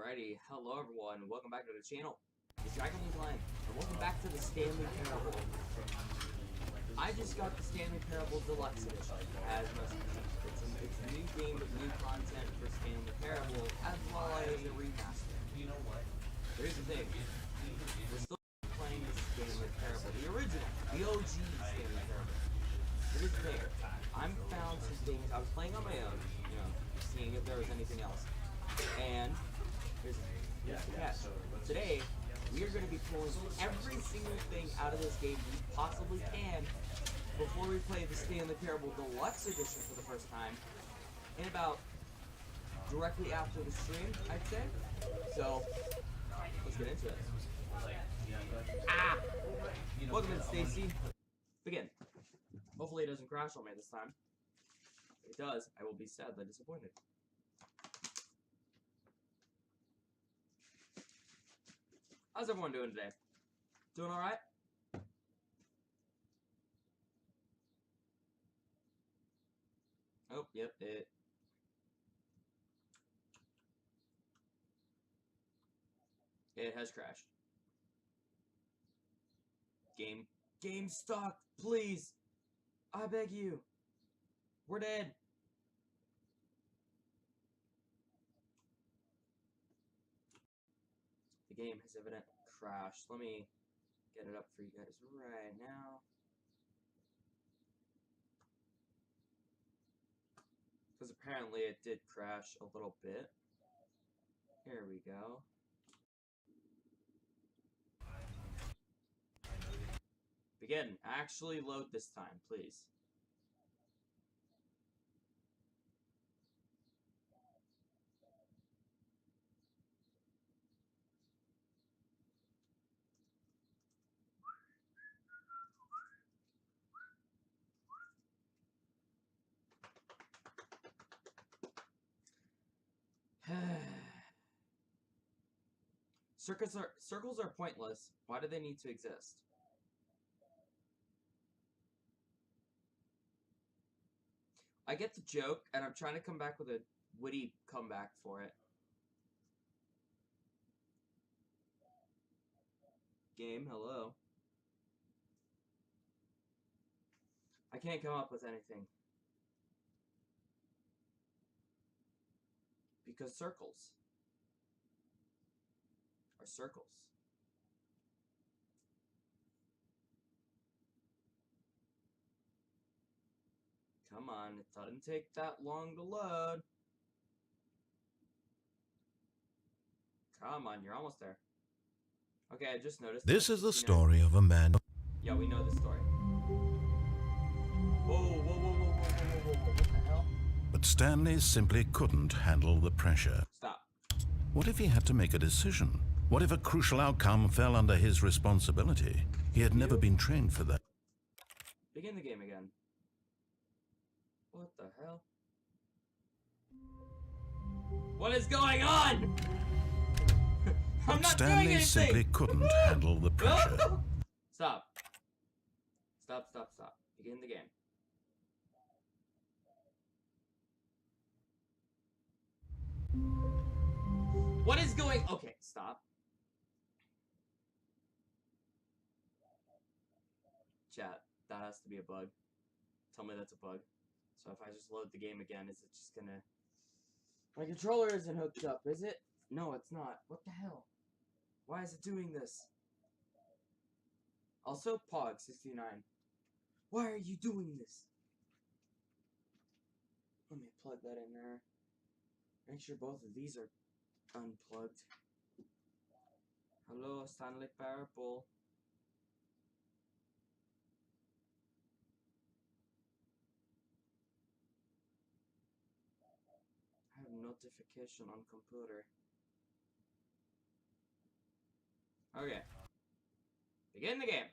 Alrighty, hello everyone, welcome back to the channel. It's Dragon Line, and welcome back to the Stanley Parable. I just got the Stanley Parable Deluxe Edition, as most people. It's a new game with new content for Stanley Parable, as well as a remaster. Here's the thing, we're still playing the Stanley Parable, the original, the OG Stanley Parable. Here's the thing, I found some things, I was playing on my own, seeing if there was anything else. And here's the catch. Today, we are going to be pulling every single thing out of this game we possibly can before we play the Stanley Parable Deluxe Edition for the first time in about directly after the stream, I'd say. So, let's get into it. Welcome in, Stacy. Begin. Hopefully it doesn't crash on me this time. If it does, I will be sadly disappointed. How's everyone doing today? Doing alright? Oh, yep, it has crashed. Game stuck, please! I beg you! We're dead! The game has evidently crashed. Let me get it up for you guys right now. Because apparently it did crash a little bit. Here we go. Begin. Actually load this time, please. Circles are pointless. Why do they need to exist? I get the joke, and I'm trying to come back with a witty comeback for it. Game, hello. I can't come up with anything. Because circles are circles. Come on, it doesn't take that long to load. Come on, you're almost there. Okay, I just noticed. This is the story of a man. Yeah, we know the story. Whoa, what the hell? But Stanley simply couldn't handle the pressure. Stop. What if he had to make a decision? What if a crucial outcome fell under his responsibility? He had never been trained for that. Begin the game again. What the hell? What is going on? I'm not doing anything! Stanley simply couldn't handle the pressure. Stop. Stop. Begin the game. What is going... Okay, stop. Chat, that has to be a bug. Tell me that's a bug. So if I just load the game again, is it just gonna... My controller isn't hooked up, is it? No, it's not. What the hell? Why is it doing this? Also, Pog69. Why are you doing this? Let me plug that in there. Make sure both of these are unplugged. Hello, Stanley Parable. I have notification on computer. Okay. Begin the game.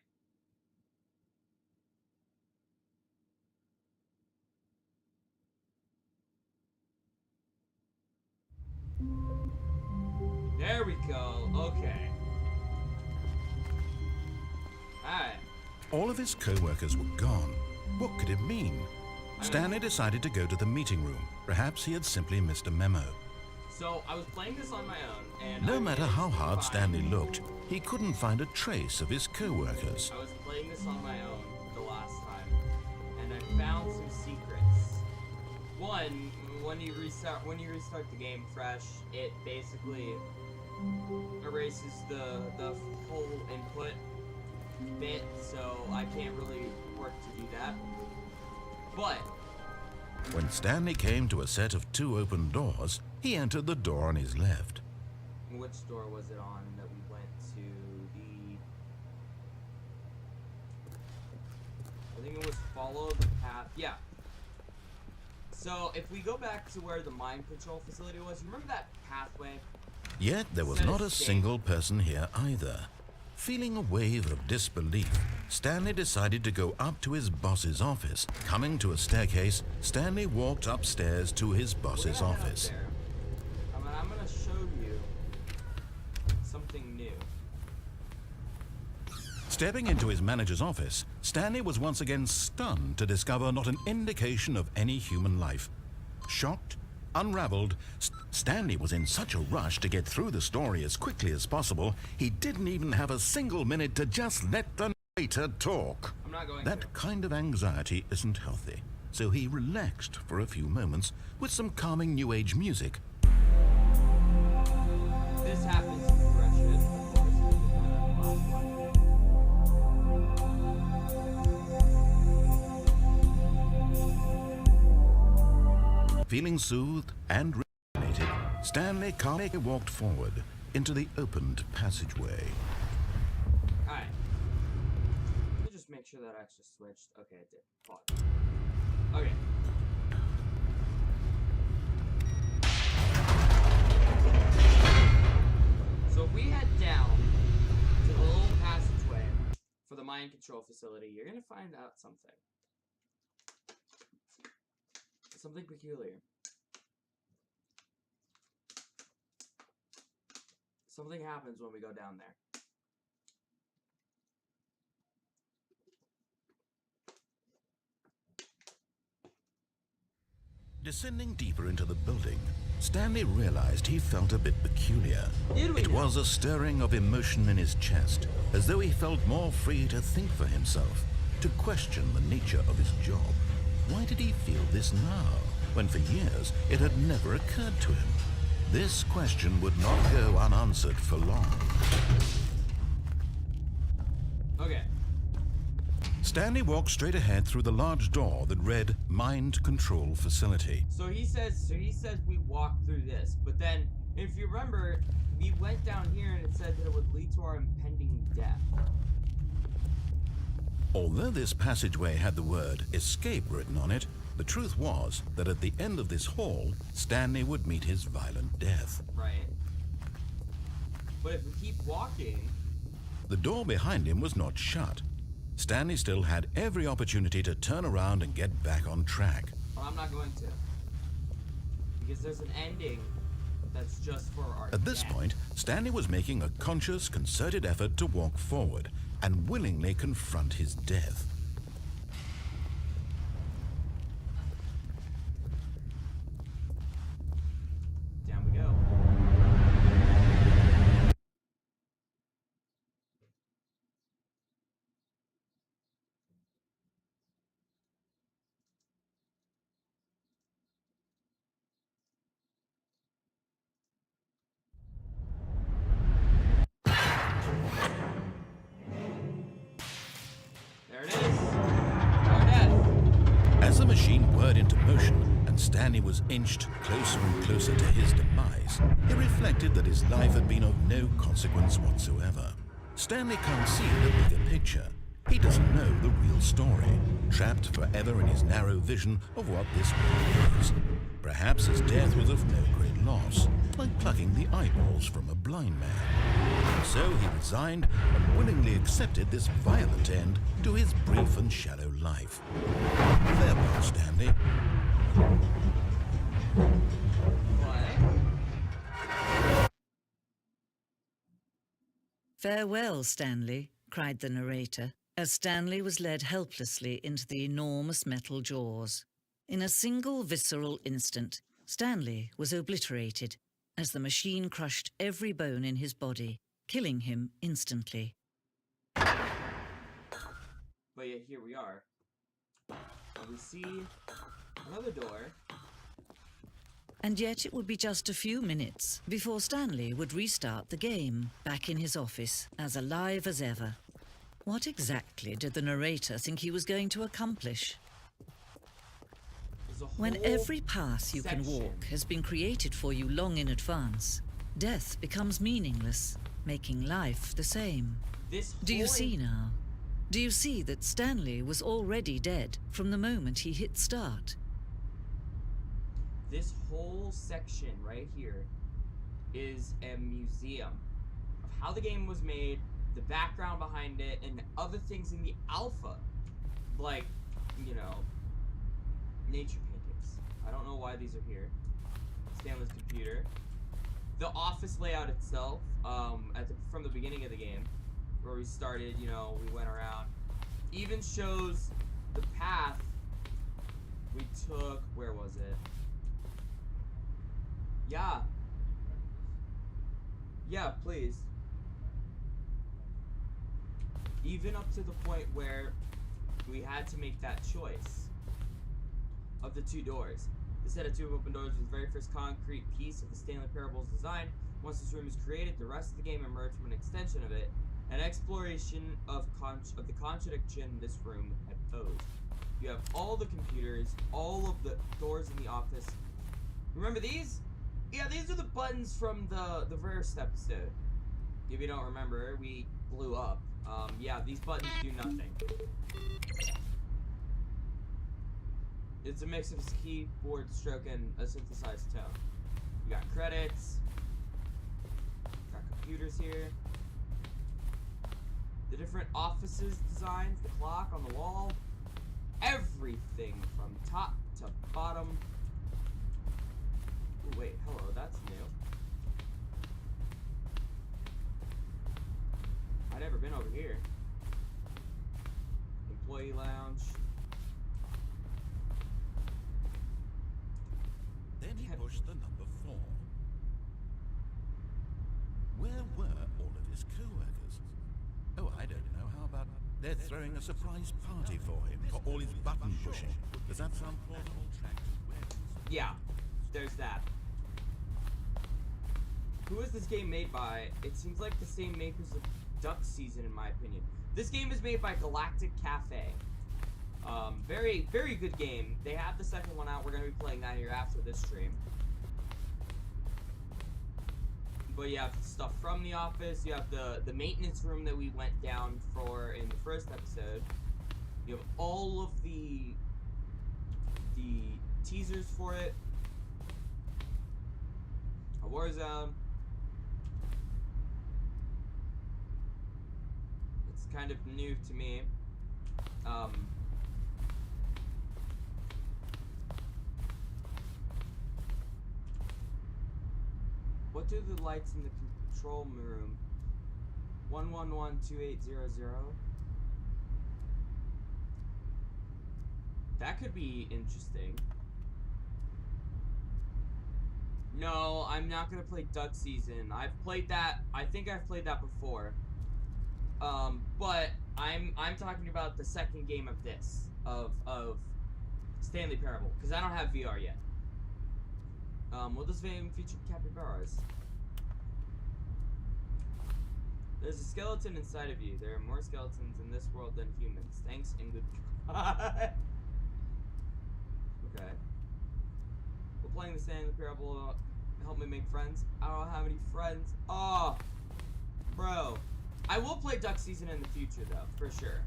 There we go. Okay. Alright. All of his co-workers were gone. What could it mean? Stanley decided to go to the meeting room. Perhaps he had simply missed a memo. So I was playing this on my own, and No matter how hard Stanley looked, he couldn't find a trace of his co-workers. I was playing this on my own the last time, and I found some secrets. One, when you restart the game fresh, it basically erases the whole input bit, so I can't really work to do that. But when Stanley came to a set of 2 open doors, he entered the door on his left. which door was it on that we went to? I think it was follow the path. Yeah. So if we go back to where the mine control facility was, you remember that pathway? Yet there was not a single person here either. Feeling a wave of disbelief, Stanley decided to go up to his boss's office. Coming to a staircase, Stanley walked upstairs to his boss's office. I'm gonna show you something new. Stepping into his manager's office, Stanley was once again stunned to discover not an indication of any human life. Shocked, unraveled, Stanley was in such a rush to get through the story as quickly as possible, he didn't even have a single minute to just let the narrator talk. I'm not going That kind of anxiety isn't healthy, so he relaxed for a few moments with some calming New Age music. This happens in progression. Of course, with the last one. Feeling soothed and rejuvenated, Stanley calmly walked forward into the opened passageway. Alright. Let me just make sure that actually switched. Okay, it did. Pause. Okay. So if we head down to the little passageway for the mine control facility, you're gonna find out something. Something peculiar. Something happens when we go down there. Descending deeper into the building, Stanley realized he felt a bit peculiar. It was a stirring of emotion in his chest, as though he felt more free to think for himself, to question the nature of his job. Why did he feel this now, when for years it had never occurred to him? This question would not go unanswered for long. Okay. Stanley walked straight ahead through the large door that read Mind Control Facility. So he says we walked through this, but then if you remember, we went down here and it said that it would lead to our impending death. Although this passageway had the word escape written on it, the truth was that at the end of this hall, Stanley would meet his violent death. Right. But if we keep walking... The door behind him was not shut. Stanley still had every opportunity to turn around and get back on track. Well, I'm not going to. Because there's an ending that's just for our At this point, Stanley was making a conscious, concerted effort to walk forward and willingly confront his death. Down we go. There it is. Our death. As the machine whirred into motion and Stanley was inched closer and closer to his demise, he reflected that his life had been of no consequence whatsoever. Stanley can't see the bigger picture. He doesn't know the real story, trapped forever in his narrow vision of what this world is. Perhaps his death was of no great loss, like plucking the eyeballs from a blind man. So he resigned and willingly accepted this violent end to his brief and shallow life. Farewell, Stanley. What? "Farewell, Stanley," cried the narrator, as Stanley was led helplessly into the enormous metal jaws. In a single visceral instant, Stanley was obliterated, as the machine crushed every bone in his body, killing him instantly. But yet here we are. And we see another door. And yet it would be just a few minutes before Stanley would restart the game, back in his office, as alive as ever. What exactly did the narrator think he was going to accomplish? When every path you can walk has been created for you long in advance, death becomes meaningless, making life the same. Do you see now? Do you see that Stanley was already dead from the moment he hit start? This whole section right here is a museum of how the game was made, the background behind it, and other things in the alpha. Like, you know, nature paintings. I don't know why these are here. Stanley's computer. The office layout itself, from the beginning of the game, where we started, you know, we went around. Even shows the path we took. Where was it? Yeah. Yeah, please. Even up to the point where we had to make that choice of the two doors. The set of two open doors was the very first concrete piece of the Stanley Parable's design. Once this room is created, the rest of the game emerged from an extension of it, an exploration of the contradiction this room had posed. You have all the computers, all of the doors in the office. Remember these? Yeah, these are the buttons from the first episode. If you don't remember, we blew up. Yeah, these buttons do nothing. It's a mix of a keyboard stroke and a synthesized tone. You got credits. Got computers here. The different offices designs, the clock on the wall. Everything from top to bottom. Ooh, wait, hello, that's new. I've never been over here. Employee lounge. Then he pushed the number 4. Where were all of his co-workers? Oh, I don't know. How about they're throwing a surprise party for him for all his button pushing? Does that sound plausible? Yeah, there's that. Who is this game made by? It seems like the same makers of Duck Season, in my opinion. This game is made by Galactic Cafe. Very, very good game. They have the second one out. We're going to be playing that here after this stream. But you have stuff from the office. You have the maintenance room that we went down for in the first episode. You have all of the teasers for it. A Warzone. It's kind of new to me. What do the lights in the control room? 1112800. That could be interesting. No, I'm not gonna play Duck Season. I've played that. I think I've played that before. But I'm talking about the second game of this of Stanley Parable, because I don't have VR yet. Will this game feature capybaras? There's a skeleton inside of you. There are more skeletons in this world than humans. Thanks and goodbye. Okay. We're playing the Stanley Parable. Help me make friends. I don't have any friends. Oh, bro. I will play Duck Season in the future, though, for sure.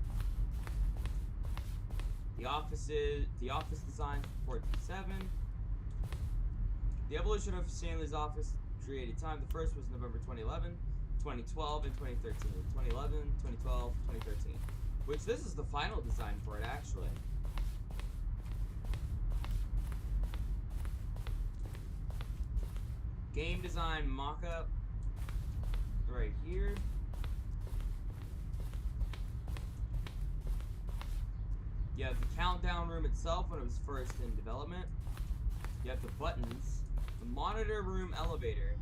The office design for 427. The evolution of Stanley's office created time. The first was November 2011, 2012, and 2013. 2011, 2012, 2013. Which this is the final design for it, actually. Game design mock-up right here. You have the countdown room itself when it was first in development. You have the buttons. The monitor room elevator.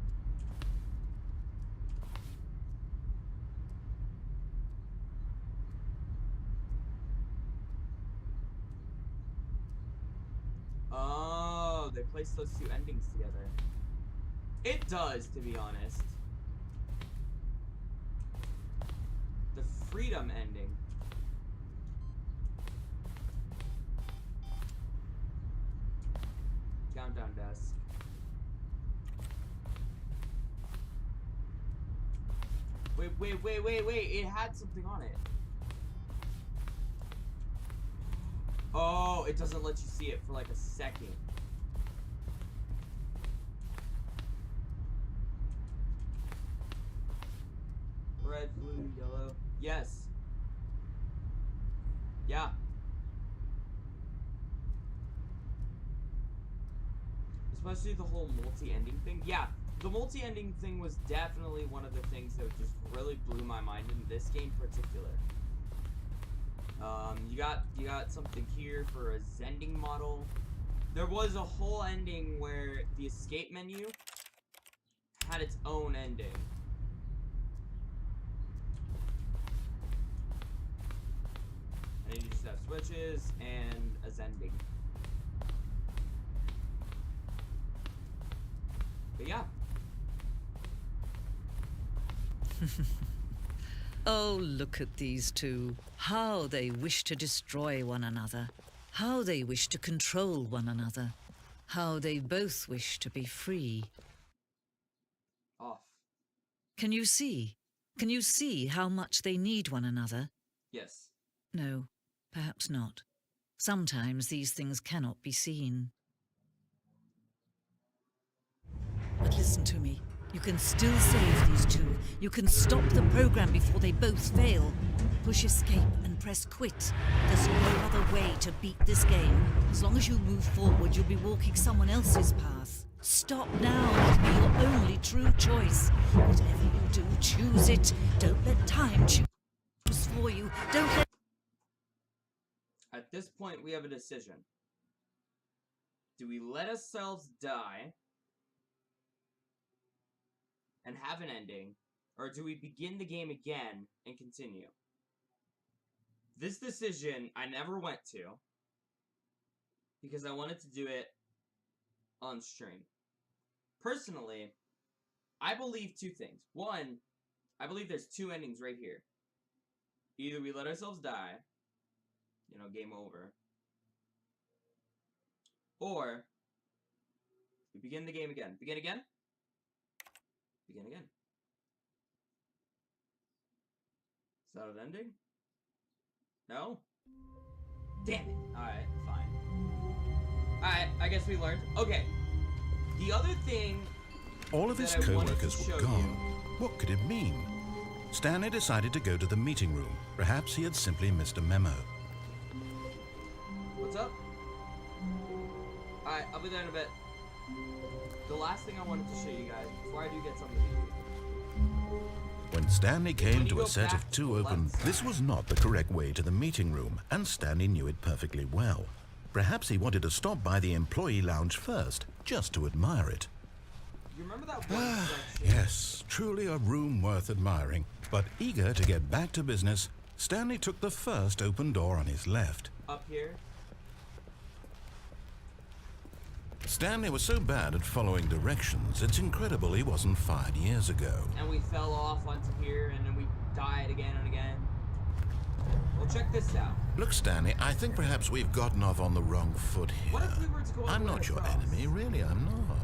they placed those two endings together. It does, to be honest. The freedom ending. Countdown desk. Wait. It had something on it. Oh, it doesn't let you see it for like a second. Red, blue, yellow. Yes. Yeah. Especially the whole multi-ending thing. Yeah, the multi-ending thing was definitely one of the things that just really blew my mind in this game in particular. You got something here for a Zending model. There was a whole ending where the escape menu had its own ending. And then you just have switches and a Zending. But yeah. Oh, look at these two. How they wish to destroy one another. How they wish to control one another. How they both wish to be free. Off. Can you see? Can you see how much they need one another? Yes. No, perhaps not. Sometimes these things cannot be seen. But listen to me. You can still save these two. You can stop the program before they both fail. Push escape and press quit. There's no other way to beat this game. As long as you move forward, you'll be walking someone else's path. Stop now. It'll be your only true choice. Whatever you do, choose it. Don't let time choose for you. Don't let... At this point, we have a decision. Do we let ourselves die and have an ending, or do we begin the game again and continue? This decision I never went to because I wanted to do it on stream. Personally, I believe two things. One, I believe there's two endings right here. Either we let ourselves die, you know, game over, or we begin the game again. Begin again? Begin again. Is that an ending? No? Damn it. Alright, fine. Alright, I guess we learned. Okay. The other thing... All of his co-workers were gone. What could it mean? Stanley decided to go to the meeting room. Perhaps he had simply missed a memo. What's up? Alright, I'll be there in a bit. The last thing I wanted to show you guys, before I do get something to eat. When Stanley came to a set of two open, this was not the correct way to the meeting room, and Stanley knew it perfectly well. Perhaps he wanted to stop by the employee lounge first, just to admire it. You remember that one section? Yes, truly a room worth admiring. But eager to get back to business, Stanley took the first open door on his left. Up here? Stanley was so bad at following directions, it's incredible he wasn't fired years ago. And we fell off onto here, and then we died again and again. Well, check this out. Look, Stanley, I think perhaps we've gotten off on the wrong foot here. What if we were to go I'm not your enemy, really, I'm not.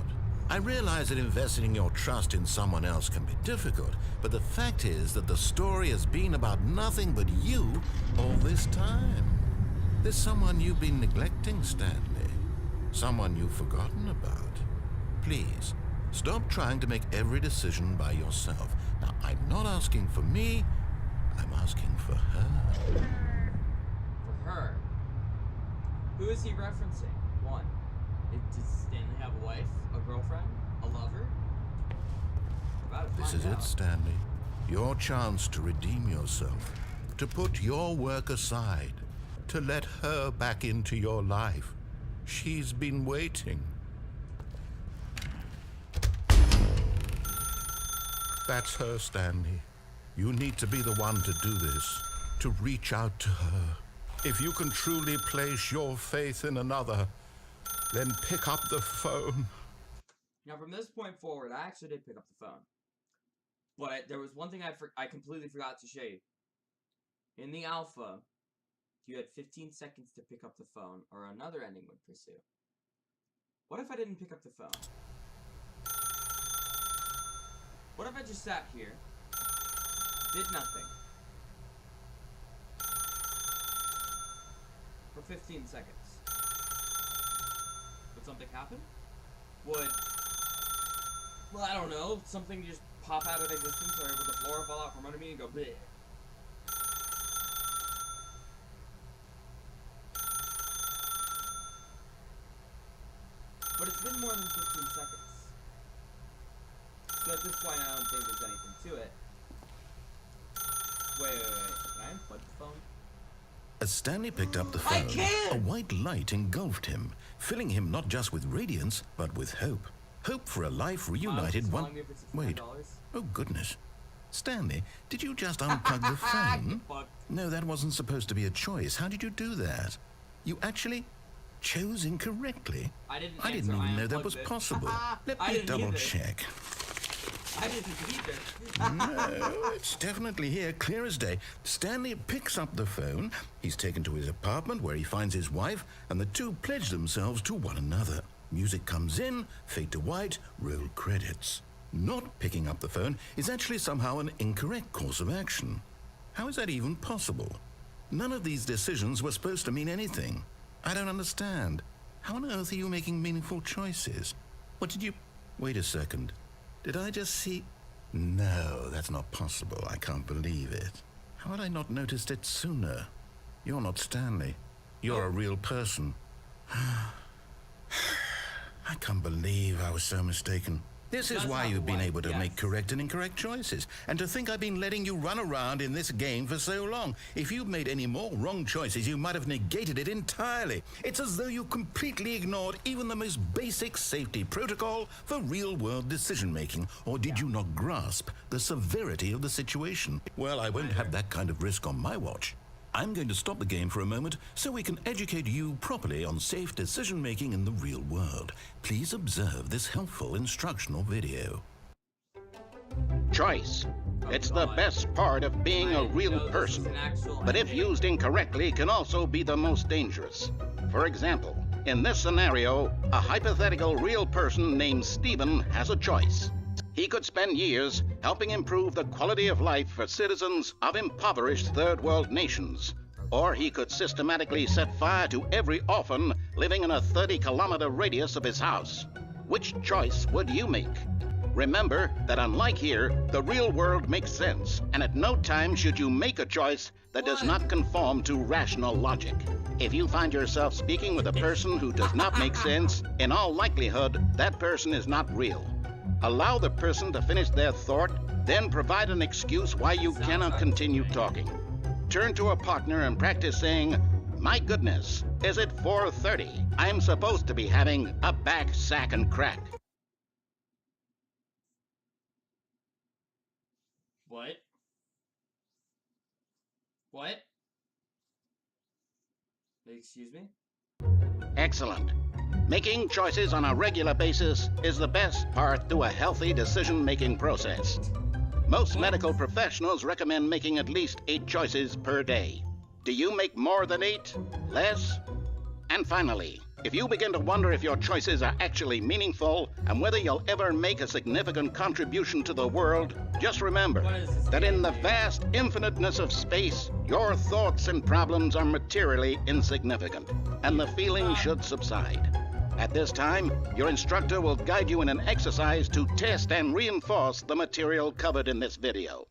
I realize that investing your trust in someone else can be difficult, but the fact is that the story has been about nothing but you all this time. There's someone you've been neglecting, Stanley. Someone you've forgotten about. Please, stop trying to make every decision by yourself. Now, I'm not asking for me, I'm asking for her. For her? Who is he referencing? One. Does Stanley have a wife? A girlfriend? A lover? This is it, Stanley. Your chance to redeem yourself. To put your work aside. To let her back into your life. She's been waiting. That's her, Stanley. You need to be the one to do this, to reach out to her. If you can truly place your faith in another, Then pick up the phone. Now, from this point forward, I actually did pick up the phone. But there was one thing I completely forgot to show you. In the alpha, you had 15 seconds to pick up the phone, or another ending would pursue. What if I didn't pick up the phone? What if I just sat here, did nothing, for 15 seconds? Would something happen? Would, well, I don't know, something just pop out of existence, or would the floor fall out from under me and go bleh? But it's been more than 15 seconds. So at this point, I don't think there's anything to it. Wait. Can I unplug the phone? As Stanley picked up the phone, a white light engulfed him, filling him not just with radiance, but with hope. Hope for a life reunited Wait. Oh, goodness. Stanley, did you just unplug the phone? No, that wasn't supposed to be a choice. How did you do that? You actually chose incorrectly. I didn't even know that was possible. Let me double check. I didn't either. No, it's definitely here, clear as day. Stanley picks up the phone. He's taken to his apartment where he finds his wife, and the two pledge themselves to one another. Music comes in, fade to white, roll credits. Not picking up the phone is actually somehow an incorrect course of action. How is that even possible? None of these decisions were supposed to mean anything. I don't understand. How on earth are you making meaningful choices? What did you... Wait a second. Did I just see... No, that's not possible. I can't believe it. How had I not noticed it sooner? You're not Stanley. You're a real person. I can't believe I was so mistaken. This is why you've been able to make correct and incorrect choices. And to think I've been letting you run around in this game for so long. If you'd made any more wrong choices, you might have negated it entirely. It's as though you completely ignored even the most basic safety protocol for real-world decision-making. Or did you not grasp the severity of the situation? Well, I won't have that kind of risk on my watch. I'm going to stop the game for a moment so we can educate you properly on safe decision-making in the real world. Please observe this helpful instructional video. Choice. It's the best part of being a real person, but if used incorrectly can also be the most dangerous. For example, in this scenario, a hypothetical real person named Stephen has a choice. He could spend years helping improve the quality of life for citizens of impoverished third world nations. Or he could systematically set fire to every orphan living in a 30-kilometer radius of his house. Which choice would you make? Remember that unlike here, the real world makes sense, and at no time should you make a choice that does not conform to rational logic. If you find yourself speaking with a person who does not make sense, in all likelihood, that person is not real. Allow the person to finish their thought, then provide an excuse why you cannot continue talking. Turn to a partner and practice saying, "My goodness, is it 4:30? I'm supposed to be having a back, sack, and crack." What? What? Excuse me? Excellent. Making choices on a regular basis is the best part to a healthy decision-making process. Most medical professionals recommend making at least 8 choices per day. Do you make more than 8? Less? And finally, if you begin to wonder if your choices are actually meaningful and whether you'll ever make a significant contribution to the world, just remember that in the vast infiniteness of space, your thoughts and problems are materially insignificant, and the feeling should subside. At this time, your instructor will guide you in an exercise to test and reinforce the material covered in this video.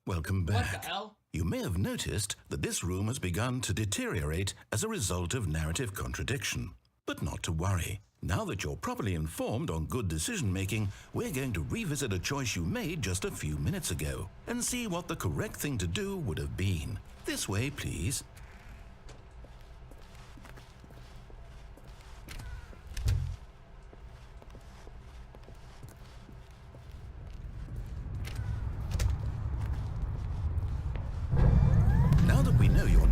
Welcome back. What the hell? You may have noticed that this room has begun to deteriorate as a result of narrative contradiction. But not to worry. Now that you're properly informed on good decision-making, we're going to revisit a choice you made just a few minutes ago and see what the correct thing to do would have been. This way, please.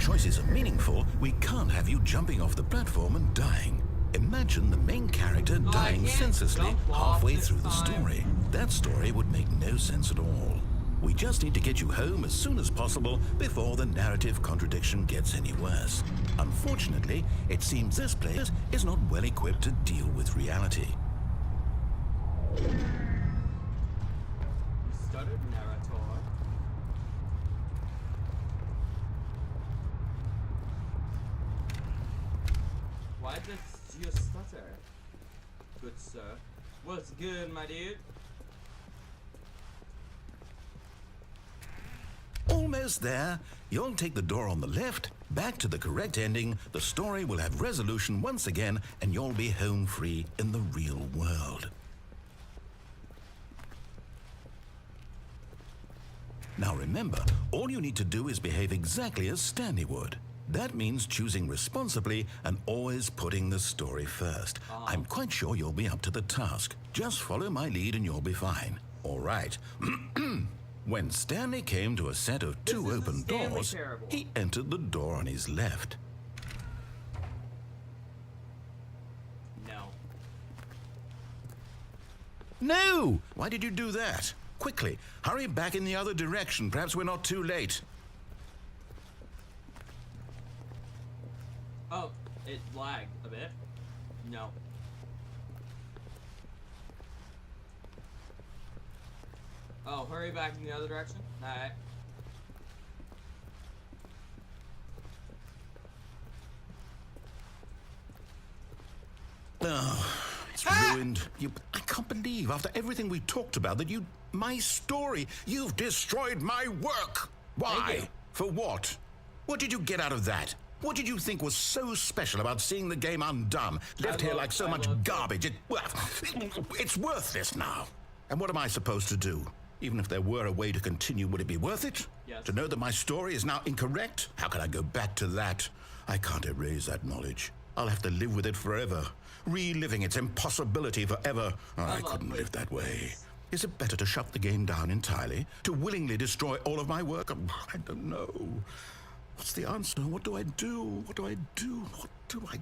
choices are meaningful, we can't have you jumping off the platform and dying. Imagine the main character dying senselessly halfway through the story. That story would make no sense at all. We just need to get you home as soon as possible before the narrative contradiction gets any worse. Unfortunately, it seems this player is not well equipped to deal with reality. Stuttered narrator. Why does you stutter? Good sir. What's good, my dude? Almost there. You'll take the door on the left, back to the correct ending, the story will have resolution once again, and you'll be home free in the real world. Now remember, all you need to do is behave exactly as Stanley would. That means choosing responsibly and always putting the story first. I'm quite sure you'll be up to the task. Just follow my lead and you'll be fine. All right. When Stanley came to a set of two open doors, he entered the door on his left. No. No! Why did you do that? Quickly, hurry back in the other direction. Perhaps we're not too late. Oh, it lagged a bit. No. Oh, hurry back in the other direction? Alright. Oh, it's ruined. I can't believe, after everything we talked about, that my story, you've destroyed my work. Why? For what? What did you get out of that? What did you think was so special about seeing the game undone, left here like so much garbage? It's worthless now. And what am I supposed to do? Even if there were a way to continue, would it be worth it? Yes. To know that my story is now incorrect? How can I go back to that? I can't erase that knowledge. I'll have to live with it forever, reliving its impossibility forever. I couldn't live that way. Is it better to shut the game down entirely? To willingly destroy all of my work? I don't know. What's the answer? What do I do? What do I do? What do I...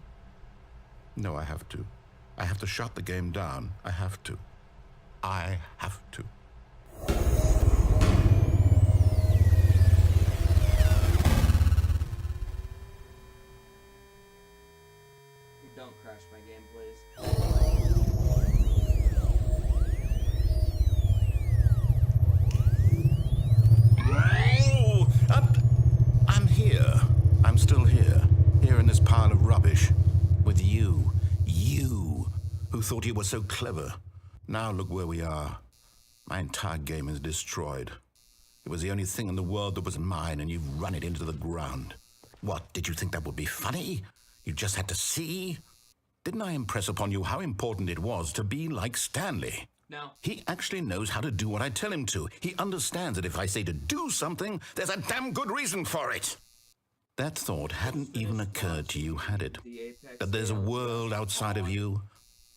No, I have to. I have to shut the game down. I have to. I have to. Don't crash my game, please. Oh, I'm here. I'm still here. Here in this pile of rubbish. With you. You, who thought you were so clever. Now look where we are. My entire game is destroyed. It was the only thing in the world that was mine, and you've run it into the ground. What, did you think that would be funny? You just had to see? Didn't I impress upon you how important it was to be like Stanley? No. He actually knows how to do what I tell him to. He understands that if I say to do something, there's a damn good reason for it. That thought hadn't even occurred to you, had it? That there's a world outside of you?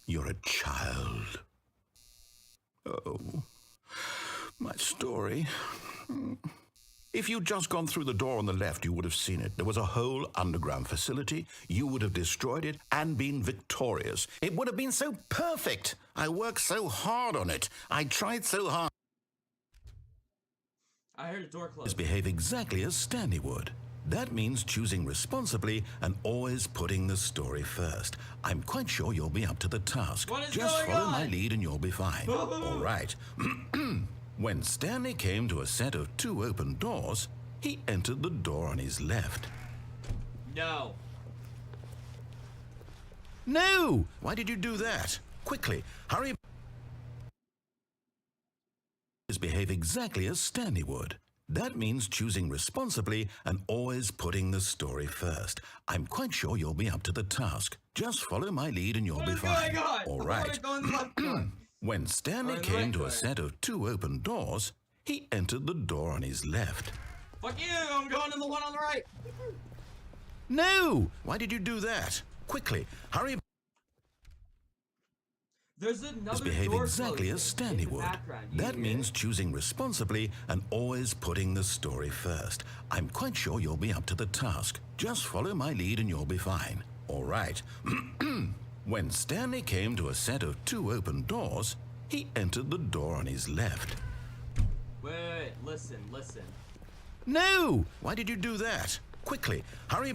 You're a child. Oh, my story. If you'd just gone through the door on the left, you would have seen it. There was a whole underground facility. You would have destroyed it and been victorious. It would have been so perfect. I worked so hard on it. I tried so hard. I heard a door close. Behave exactly as Stanley would. That means choosing responsibly and always putting the story first. I'm quite sure you'll be up to the task. Just follow my lead and you'll be fine. All right. When Stanley came to a set of two open doors, he entered the door on his left. No. No! Why did you do that? Quickly, hurry. Behave exactly as Stanley would. That means choosing responsibly and always putting the story first. I'm quite sure you'll be up to the task. Just follow my lead and you'll be fine. All right. When Stanley came to a set of two open doors, he entered the door on his left. Fuck you! I'm going to the one on the right! No! Why did you do that? Quickly, hurry. There's another Misbehave door exactly as closing Stanley in the would. background. You That hear means it? choosing responsibly and always putting the story first. I'm quite sure you'll be up to the task. Just follow my lead and you'll be fine. All right. When Stanley came to a set of 2 open doors, he entered the door on his left. Wait, listen. No! Why did you do that? Quickly, hurry.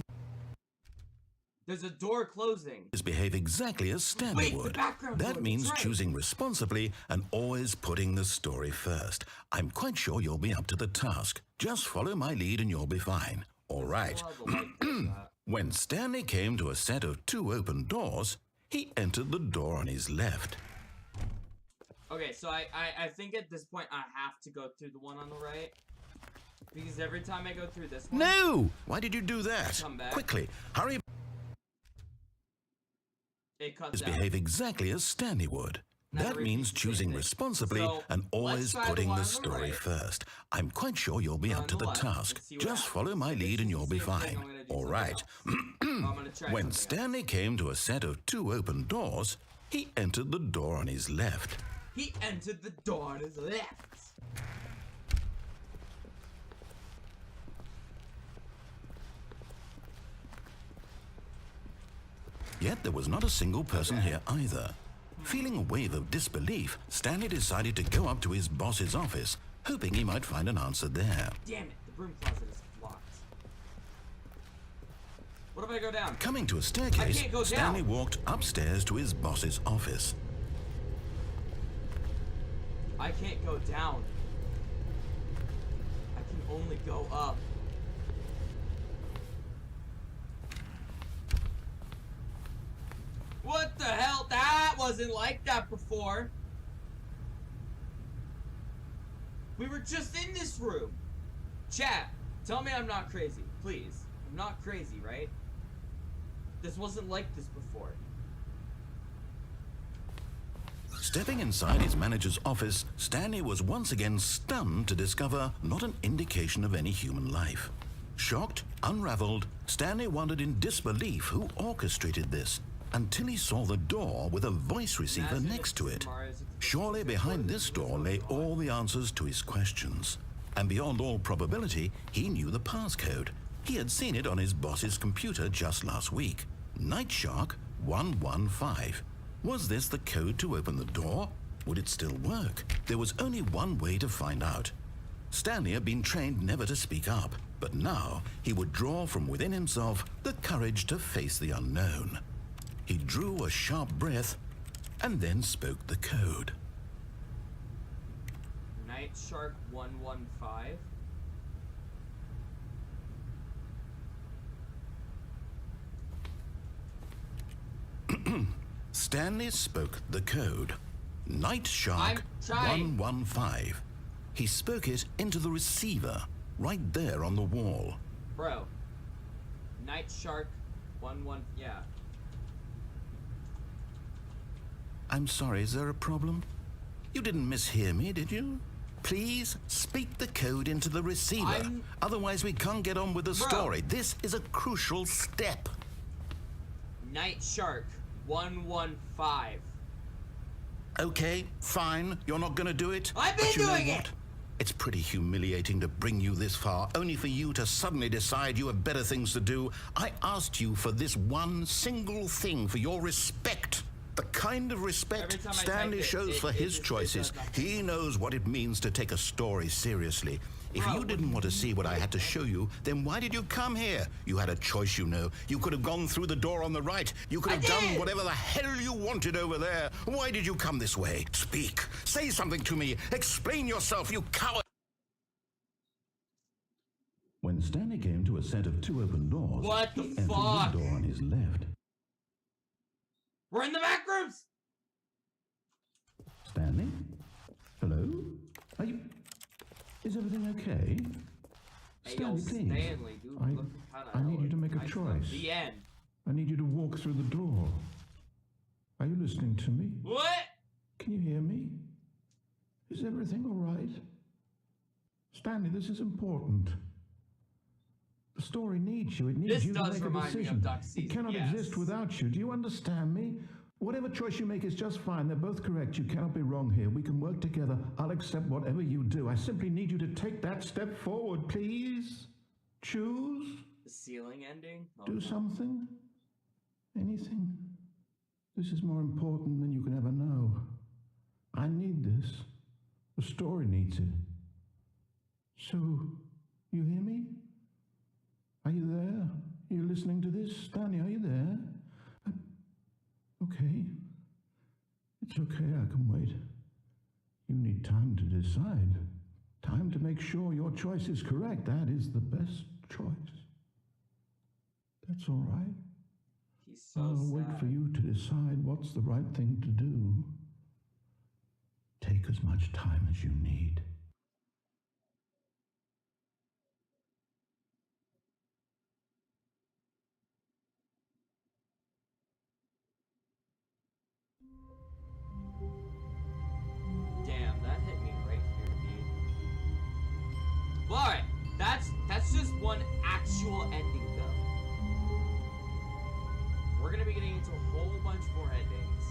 There's a door closing. Behave exactly as Stanley Wait, the would. background That door, means that's right. choosing responsibly and always putting the story first. I'm quite sure you'll be up to the task. Just follow my lead and you'll be fine. All right. When Stanley came to a set of 2 open doors, he entered the door on his left. Okay, so I think at this point I have to go through the one on the right. Because every time I go through this one... No! Why did you do that? Come back. Quickly, hurry. It cuts out. Behave exactly as Stanley would. Now That repeat means the same choosing thing. responsibly So, and always let's try the putting one the on the story right. first. I'm quite sure you'll be On up to the the left, task. and see what Just happens. follow my If it's lead and the you'll be same thing, fine. I'm gonna do All something right. else. I'm gonna try When something Stanley came to a set of 2 open doors, he entered the door on his left. else. He entered the door on his left. Yet there was not a single person here either. Feeling a wave of disbelief, Stanley decided to go up to his boss's office, hoping he might find an answer there. Damn it, the broom closet is locked. What if I go down? Coming to a I staircase, can't go Stanley down. walked upstairs to his boss's office. I can't go down. I can only go up. What the hell? That wasn't like that before. We were just in this room. Chat, tell me I'm not crazy, please. I'm not crazy, right? This wasn't like this before. Stepping inside his manager's office, Stanley was once again stunned to discover not an indication of any human life. Shocked, unraveled, Stanley wondered in disbelief who orchestrated this, until he saw the door with a voice receiver Imagine next if to it. Mars- Surely behind this door lay all the answers to his questions. And beyond all probability, he knew the passcode. He had seen it on his boss's computer just last week. Night Shark 115. Was this the code to open the door? Would it still work? There was only one way to find out. Stanley had been trained never to speak up, but now he would draw from within himself the courage to face the unknown. He drew a sharp breath and then spoke the code. Night Shark 115. Stanley spoke the code. Night Shark I'm trying. 115. He spoke it into the receiver, right there on the wall. Bro. Night Shark 11, yeah. I'm sorry, is there a problem? You didn't mishear me, did you? Please speak the code into the receiver. Otherwise we can't get on with the Bro. story. This is a crucial step. Night Shark 115. Okay, fine. You're not gonna do it? I've been But you know doing what? it! It's pretty humiliating to bring you this far, only for you to suddenly decide you have better things to do. I asked you for this one single thing, for your respect. The kind of respect Every time I Stanley type it, shows for his it choices. does nothing. He knows what it means to take a story seriously. If Bro, you didn't want to see what I had to show you, then why did you come here? You had a choice, you know. You could have gone through the door on the right. You could have done whatever the hell you wanted over there. Why did you come this way? Speak. Say something to me. Explain yourself, you coward. When Stanley came to a set of 2 open doors, What the he entered fuck? the door on his left. We're in the back rooms! Stanley? Hello? Are you... Is everything okay? Hey, yo, Stanley, dude, I looking kinda need you to hella make a nice choice. stuff. The end. I need you to walk through the door. Are you listening to me? What? Can you hear me? Is everything all right? Stanley, this is important. The story needs you. It needs This you to does make a remind me of decision. Duck It Season, cannot yes. exist without you. Do you understand me? Whatever choice you make is just fine. They're both correct. You cannot be wrong here. We can work together. I'll accept whatever you do. I simply need you to take that step forward, please. Choose. The ceiling ending? Oh, Do something. Anything. This is more important than you can ever know. I need this. The story needs it. So, you hear me? Are you there? Are you listening to this? Stanley, are you there? Okay. It's okay, I can wait. You need time to decide. Time to make sure your choice is correct. That is the best choice. That's all right. He's so I'll sad. wait for you to decide what's the right thing to do. Take as much time as you need. Damn, that hit me right here, dude. Well, alright, that's just one actual ending, though. We're gonna be getting into a whole bunch more endings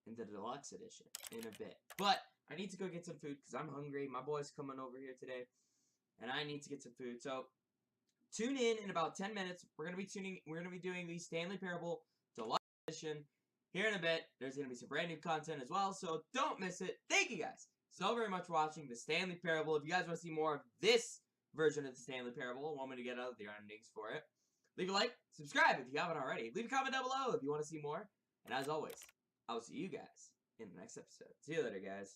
in the deluxe edition in a bit. But I need to go get some food because I'm hungry. My boy's coming over here today, and I need to get some food. So tune in about 10 minutes. We're gonna be doing the Stanley Parable deluxe edition. Here in a bit, there's going to be some brand new content as well, so don't miss it. Thank you guys so very much for watching the Stanley Parable. If you guys want to see more of this version of the Stanley Parable and want me to get other endings for it, leave a like, subscribe if you haven't already. Leave a comment down below if you want to see more. And as always, I will see you guys in the next episode. See you later, guys.